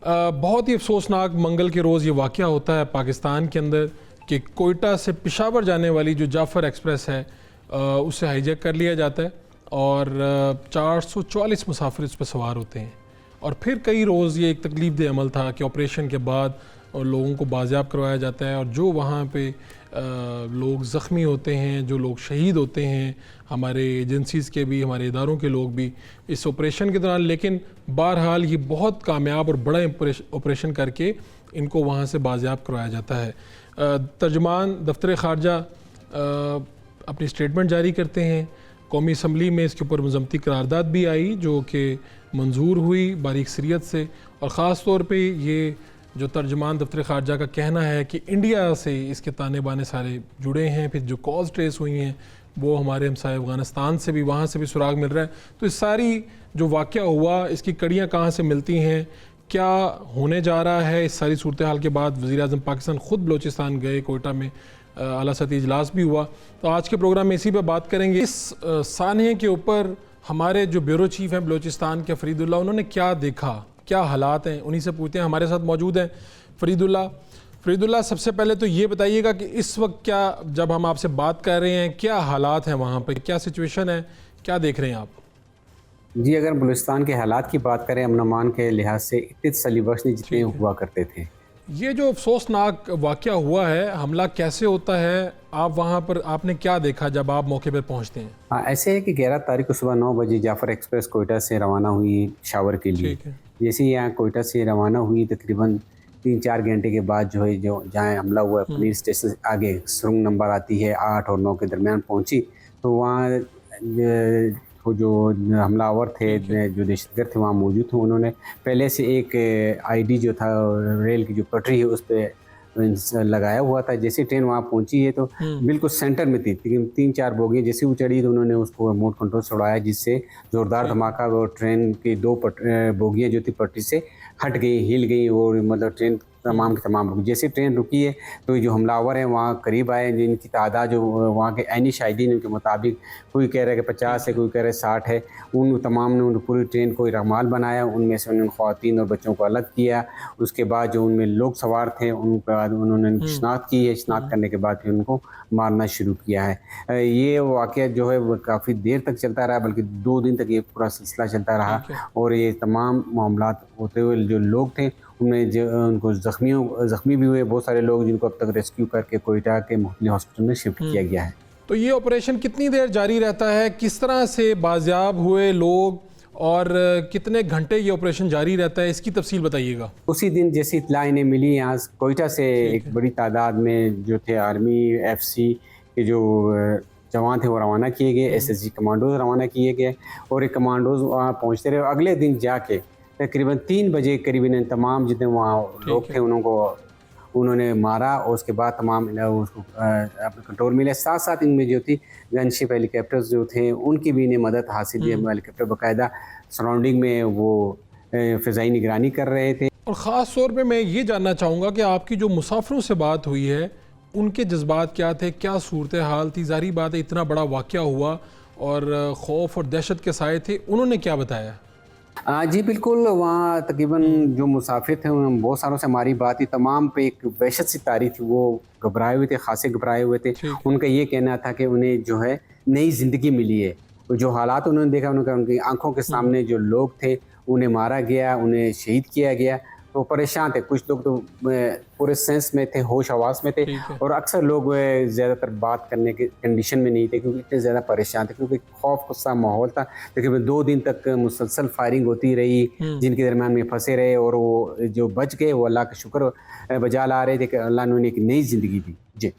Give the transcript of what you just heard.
بہت ہی افسوسناک منگل کے روز یہ واقعہ ہوتا ہے پاکستان کے اندر کہ کوئٹہ سے پشاور جانے والی جو جعفر ایکسپریس ہے اسے ہائی جیک کر لیا جاتا ہے اور 444 مسافر اس پہ سوار ہوتے ہیں. اور پھر کئی روز یہ ایک تکلیف دہ عمل تھا کہ آپریشن کے بعد لوگوں کو بازیاب کروایا جاتا ہے اور جو وہاں پہ لوگ زخمی ہوتے ہیں، جو لوگ شہید ہوتے ہیں، ہمارے ایجنسیز کے بھی، ہمارے اداروں کے لوگ بھی اس آپریشن کے دوران. لیکن بہرحال یہ بہت کامیاب اور بڑا آپریشن کر کے ان کو وہاں سے بازیاب کروایا جاتا ہے. ترجمان دفتر خارجہ اپنی اسٹیٹمنٹ جاری کرتے ہیں. قومی اسمبلی میں اس کے اوپر مذمتی قرارداد بھی آئی جو کہ منظور ہوئی باریک صریت سے، اور خاص طور پہ یہ جو ترجمان دفتر خارجہ کا کہنا ہے کہ انڈیا سے اس کے تانے بانے سارے جڑے ہیں. پھر جو کاز ٹریس ہوئی ہیں وہ ہمارے ہمسائے افغانستان سے بھی، وہاں سے بھی سراغ مل رہا ہے. تو اس ساری جو واقعہ ہوا اس کی کڑیاں کہاں سے ملتی ہیں، کیا ہونے جا رہا ہے، اس ساری صورتحال کے بعد وزیر اعظم پاکستان خود بلوچستان گئے، کوئٹہ میں اعلیٰ سطحی اجلاس بھی ہوا. تو آج کے پروگرام میں اسی پہ بات کریں گے. اس سانحے کے اوپر ہمارے جو بیورو چیف ہیں بلوچستان کے فرید اللہ، انہوں نے کیا دیکھا، کیا حالات ہیں، انہی سے پوچھتے ہیں. ہمارے ساتھ موجود ہیں فرید اللہ. سب سے پہلے تو یہ بتائیے گا کہ اس وقت کیا، جب ہم آپ سے بات کر رہے ہیں، کیا حالات ہیں وہاں پہ، کیا سچویشن ہے، کیا دیکھ رہے ہیں آپ؟ جی، اگر بلوچستان کے حالات کی بات کریں امن و امان کے لحاظ سے اتنے تسلی بخش نہیں جتنے ہوا کرتے تھے. یہ جو افسوسناک واقعہ ہوا ہے، حملہ کیسے ہوتا ہے، آپ وہاں پر آپ نے کیا دیکھا جب آپ موقع پر پہنچتے ہیں؟ ایسے ہے کہ 11 تاریخ کو صبح 9 بجے جعفر ایکسپریس کوئٹہ سے روانہ ہوئی پشاور کے لیے. جیسے یہاں کوئٹہ سے روانہ ہوئی تقریباً 3-4 گھنٹے کے بعد جو ہے جہاں حملہ ہوا ہے پولیس اسٹیشن سے آگے سرنگ نمبر آتی ہے 8 اور 9 کے درمیان پہنچی. تو وہاں جو حملہ آور تھے، جو دہشت گرد تھے وہاں موجود تھے. انہوں نے پہلے سے ایک آئی ڈی جو تھا ریل کی جو پٹری ہے اس پہ لگایا ہوا تھا. جیسے ٹرین وہاں پہنچی ہے تو بالکل سینٹر میں تھی، 3-4 بوگیاں جیسے وہ چڑھی تو انہوں نے اس کو ریموٹ کنٹرول سے اڑایا، جس سے زوردار دھماکہ اور ٹرین کی 2 بوگیاں جو تھی پٹری سے ہٹ گئی، ہل گئی، اور مطلب ٹرین تمام کی تمام رکی. جیسے ٹرین رکی ہے تو جو حملہ آور ہیں وہاں قریب آئے، جن کی تعداد جو وہاں کے عینی شاہدین کے مطابق کوئی کہہ رہا ہے کہ 50 ہے، کوئی کہہ رہا ہے 60 ہے. ان تمام نے پوری ٹرین کو رغمال بنایا. ان میں سے انہوں نے خواتین اور بچوں کو الگ کیا. اس کے بعد جو ان میں لوگ سوار تھے ان کے بعد انہوں نے شناخت کی ہے. شناخت کرنے کے بعد پھر ان کو مارنا شروع کیا ہے. یہ واقعہ جو ہے وہ کافی دیر تک چلتا رہا، بلکہ 2 دن تک یہ پورا سلسلہ چلتا رہا. اور یہ تمام معاملات ہوتے ہوئے جو لوگ تھے ان میں ان کو زخمی بھی ہوئے بہت سارے لوگ، جن کو اب تک ریسکیو کر کے کوئٹہ کے مختلف ہاسپٹل میں شفٹ کیا گیا ہے. تو یہ آپریشن کتنی دیر جاری رہتا ہے، کس طرح سے بازیاب ہوئے لوگ، اور کتنے گھنٹے یہ آپریشن جاری رہتا ہے، اس کی تفصیل بتائیے گا. اسی دن جیسی اطلاع انہیں ملی، یہاں کوئٹہ سے ایک بڑی تعداد میں جو تھے آرمی ایف سی کے جو جوان تھے وہ روانہ کیے گئے. ایس ایس جی کمانڈوز روانہ کیے گئے اور ایک کمانڈوز وہاں پہنچتے رہے. اگلے دن جا کے تقریباً 3 بجے قریب تمام جتنے وہاں لوگ تھے انہوں نے مارا، اور اس کے بعد تمام اس کو اپنے کنٹرول ملے. ساتھ ساتھ ان میں جو تھی گن شپ ہیلی کاپٹرز جو تھے ان کی بھی انہیں مدد حاصل ہوئی. ہیلی کاپٹر باقاعدہ سراؤنڈنگ میں وہ فضائی نگرانی کر رہے تھے. اور خاص طور پہ میں یہ جاننا چاہوں گا کہ آپ کی جو مسافروں سے بات ہوئی ہے ان کے جذبات کیا تھے، کیا صورتحال تھی؟ ظاہری بات ہے اتنا بڑا واقعہ ہوا اور خوف اور دہشت کے سائے تھے، انہوں نے کیا بتایا؟ جی بالکل، وہاں تقریباً جو مسافر تھے ان بہت ساروں سے ہماری بات تھی، تمام پہ ایک وحشت سی طاری تھی. وہ گھبرائے ہوئے تھے، خاصے گھبرائے ہوئے تھے. ان کا یہ کہنا تھا کہ انہیں جو ہے نئی زندگی ملی ہے. جو حالات انہوں نے دیکھا، ان کی آنکھوں کے سامنے جو لوگ تھے انہیں مارا گیا، انہیں شہید کیا گیا، تو پریشان تھے. کچھ لوگ تو پورے سینس میں تھے، ہوش حواس میں تھے، اور اکثر لوگ زیادہ تر بات کرنے کے کنڈیشن میں نہیں تھے کیونکہ اتنے زیادہ پریشان تھے، کیونکہ خوف غصہ ماحول تھا. تقریباً 2 دن تک مسلسل فائرنگ ہوتی رہی، جن کے درمیان میں پھنسے رہے، اور وہ جو بچ گئے وہ اللہ کا شکر بجا لا رہے تھے کہ اللہ نے انہیں ایک نئی زندگی دی. جی